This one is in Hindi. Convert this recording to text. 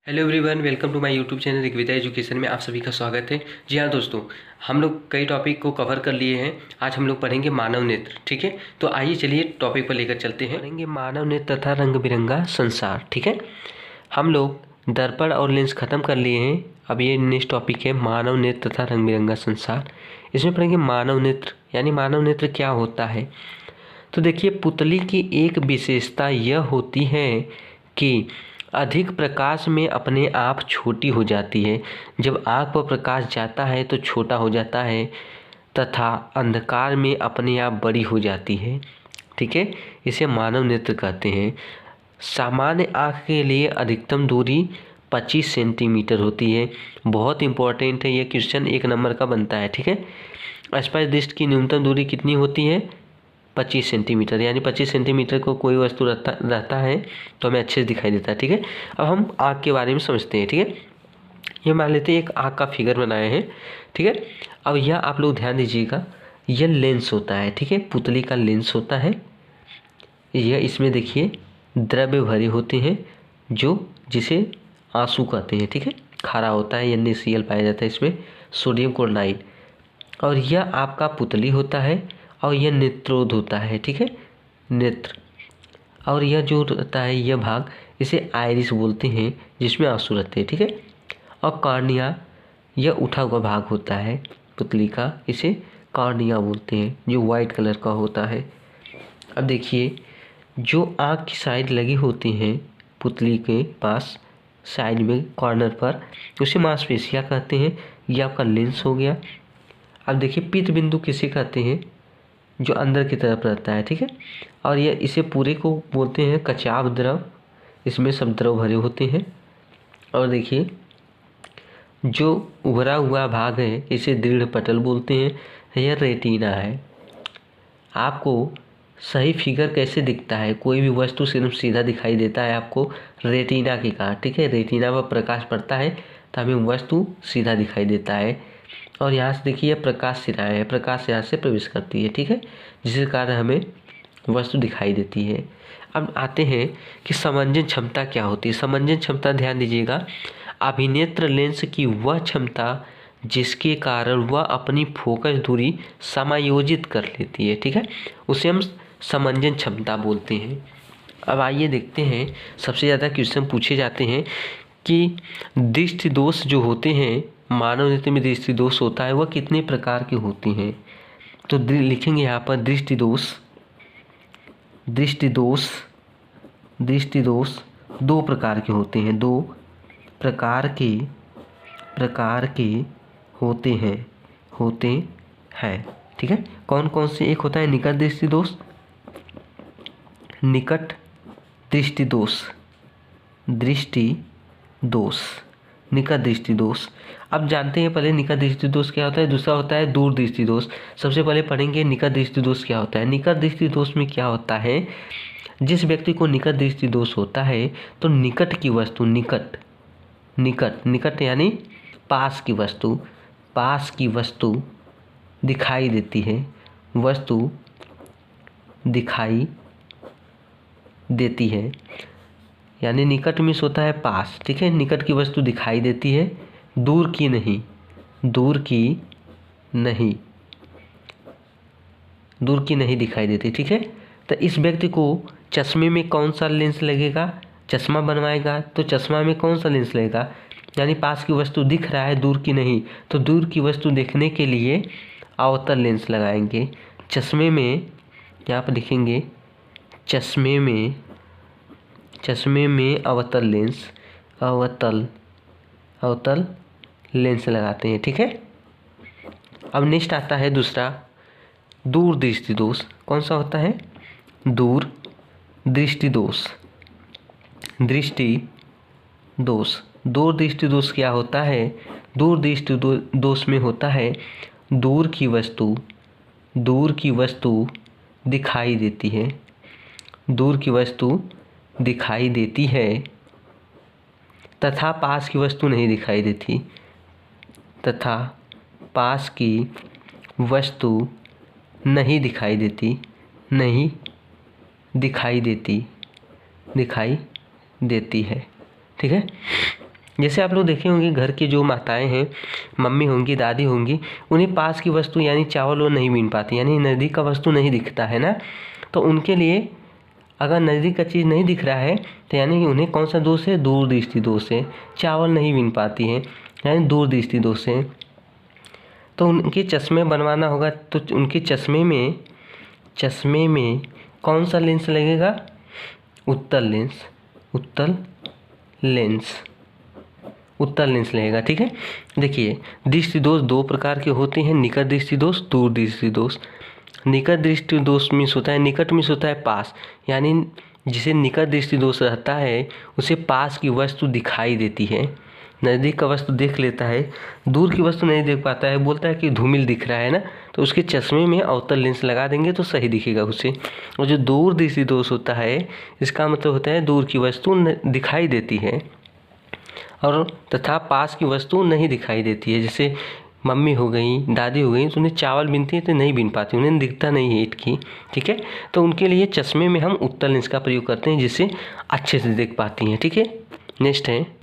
Hello everyone, welcome to my YouTube channel Rigveda education में आप सभी का स्वागत है। जी हाँ दोस्तों, हम लोग कई टॉपिक को कवर कर लिए हैं। आज हम लोग पढ़ेंगे मानव नेत्र। ठीक है, तो आइए चलिए टॉपिक पर लेकर चलते हैं। पढ़ेंगे मानव नेत्र तथा रंग बिरंगा संसार। ठीक है, हम लोग दर्पण और लेंस खत्म कर लिए हैं। अब ये नेक्स्ट टॉपिक है मानव नेत्र तथा रंग बिरंगा संसार। इसमें पढ़ेंगे मानव नेत्र, यानी मानव नेत्र क्या होता है। तो देखिए, पुतली की एक विशेषता यह होती है कि अधिक प्रकाश में अपने आप छोटी हो जाती है। जब आँख पर प्रकाश जाता है तो छोटा हो जाता है तथा अंधकार में अपने आप बड़ी हो जाती है। ठीक है, इसे मानव नेत्र कहते हैं। सामान्य आँख के लिए अधिकतम दूरी 25 सेंटीमीटर होती है। बहुत इंपॉर्टेंट है, ये क्वेश्चन 1 नंबर का बनता है। ठीक है, स्पष्ट दृष्टि की न्यूनतम दूरी कितनी होती है? 25 सेंटीमीटर, यानी 25 सेंटीमीटर को कोई वस्तु रहता है तो हमें अच्छे से दिखाई देता है। ठीक है, अब हम आँख के बारे में समझते हैं। ठीक है, ये मान लेते हैं एक आँख का फिगर बनाए हैं। ठीक है, अब यह आप लोग ध्यान दीजिएगा, यह लेंस होता है। ठीक है, पुतली का लेंस होता है। यह इसमें देखिए द्रव्य भरे होते हैं जो जिसे आंसू कहते हैं। ठीक है, खारा होता है, NaCl पाया जाता है इसमें, सोडियम क्लोराइड। और यह आपका पुतली होता है और यह नेत्रोद होता है। ठीक है, नेत्र। और यह जो रहता है यह भाग, इसे आइरिस बोलते हैं, जिसमें आंसू रहते हैं। ठीक है, और कॉर्निया, यह उठा हुआ भाग होता है पुतली का, इसे कॉर्निया बोलते हैं, जो वाइट कलर का होता है। अब देखिए, जो आँख की साइड लगी होती हैं पुतली के पास, साइड में कॉर्नर पर, उसे मांसपेशियाँ कहते हैं। यह आपका लेंस हो गया। अब देखिए, पित्त बिंदु किसे कहते हैं? जो अंदर की तरफ रहता है। ठीक है, और यह इसे पूरे को बोलते हैं कचाव द्रव, इसमें सब द्रव भरे होते हैं। और देखिए, जो उभरा हुआ भाग है इसे दृढ़ पटल बोलते हैं। यह रेटिना है। आपको सही फिगर कैसे दिखता है? कोई भी वस्तु सिर्फ सीधा दिखाई देता है आपको रेटिना के कारण। ठीक है, रेटिना पर प्रकाश पड़ता है तो हमें वस्तु सीधा दिखाई देता है। और यहाँ से देखिए, यह प्रकाश सिराएँ है, प्रकाश यहाँ से प्रवेश करती है। ठीक है, जिसके कारण हमें वस्तु दिखाई देती है। अब आते हैं कि समंजन क्षमता क्या होती है। समंजन क्षमता ध्यान दीजिएगा, अभिनेत्र लेंस की वह क्षमता जिसके कारण वह अपनी फोकस दूरी समायोजित कर लेती है। ठीक है, उसे हम समंजन क्षमता बोलते हैं। अब आइए देखते हैं, सबसे ज़्यादा क्वेश्चन पूछे जाते हैं कि दृष्टि दोष जो होते हैं, मानव नेत्र में दृष्टि दोष होता है, वह कितने प्रकार के होते हैं। तो लिखेंगे यहाँ पर दृष्टि दोष। दृष्टि दोष दो प्रकार के होते हैं, दो प्रकार के होते हैं। ठीक है, कौन कौन से? एक होता है निकट दृष्टि दोष, निकट दृष्टि दोष। अब जानते हैं पहले निकट दृष्टि दोष क्या होता है, दूसरा होता है दूर दृष्टि दोष। सबसे पहले पढ़ेंगे निकट दृष्टि दोष क्या होता है। निकट दृष्टि दोष में क्या होता है, जिस व्यक्ति को निकट दृष्टि दोष होता है तो निकट की वस्तु, निकट यानी पास की वस्तु दिखाई देती है, यानी निकट में होता है पास। ठीक है, निकट की वस्तु दिखाई देती है, दूर की नहीं दिखाई देती। ठीक है, तो इस व्यक्ति को चश्मे में कौन सा लेंस लगेगा? चश्मा बनवाएगा तो चश्मा में कौन सा लेंस लगेगा? यानी पास की वस्तु दिख रहा है, दूर की नहीं, तो दूर की वस्तु देखने के लिए अवतल लेंस लगाएंगे। चश्मे में, यहाँ पर लिखेंगे चश्मे में अवतल लेंस लगाते हैं। ठीक है, अब नेक्स्ट आता है दूसरा दूर दृष्टि दोष। कौन सा होता है? दूर दृष्टि दोष। दूर दृष्टि दोष क्या होता है? दूर दृष्टि दोष में होता है दूर की वस्तु दिखाई देती है तथा पास की वस्तु नहीं दिखाई देती है। ठीक है, जैसे आप लोग देखे होंगे घर की जो माताएं हैं, मम्मी होंगी, दादी होंगी, उन्हें पास की वस्तु यानी चावल वो नहीं बीन पाती, यानी नज़दीक का वस्तु नहीं दिखता है ना। तो उनके लिए अगर नज़दीक का चीज़ नहीं दिख रहा है तो यानी उन्हें कौन सा दोष है, दूरदृष्टि दोष है। चावल नहीं बीन पाती है यानी दूरदृष्टि दोष है। तो उनके चश्मे बनवाना होगा तो उनके चश्मे में कौन सा लेंस लगेगा, उत्तल लेंस लगेगा। ठीक है, देखिए दृष्टि दोष दो प्रकार के होते हैं, निकट दृष्टि दोष, दूर दृष्टि दोष। निकट दृष्टि दोष मीन्स होता है, निकट मीन्स होता है पास, यानी जिसे निकट दृष्टि दोष रहता है उसे पास की वस्तु दिखाई देती है, नज़दीक का वस्तु देख लेता है, दूर की वस्तु नहीं देख पाता है, बोलता है कि धूमिल दिख रहा है ना, तो उसके चश्मे में अवतल लेंस लगा देंगे तो सही दिखेगा उसे। और जो दूर दृष्टि दोष होता है इसका मतलब होता है दूर की वस्तु दिखाई देती है और तथा पास की वस्तु नहीं दिखाई देती है। जैसे मम्मी हो गई, दादी हो गई, तो उन्हें चावल बीनती है तो नहीं बीन पाती, उन्हें दिखता नहीं है ईंट की। ठीक है, तो उनके लिए चश्मे में हम उत्तल लेंस का प्रयोग करते हैं जिससे अच्छे से देख पाती हैं। ठीक है, नेक्स्ट है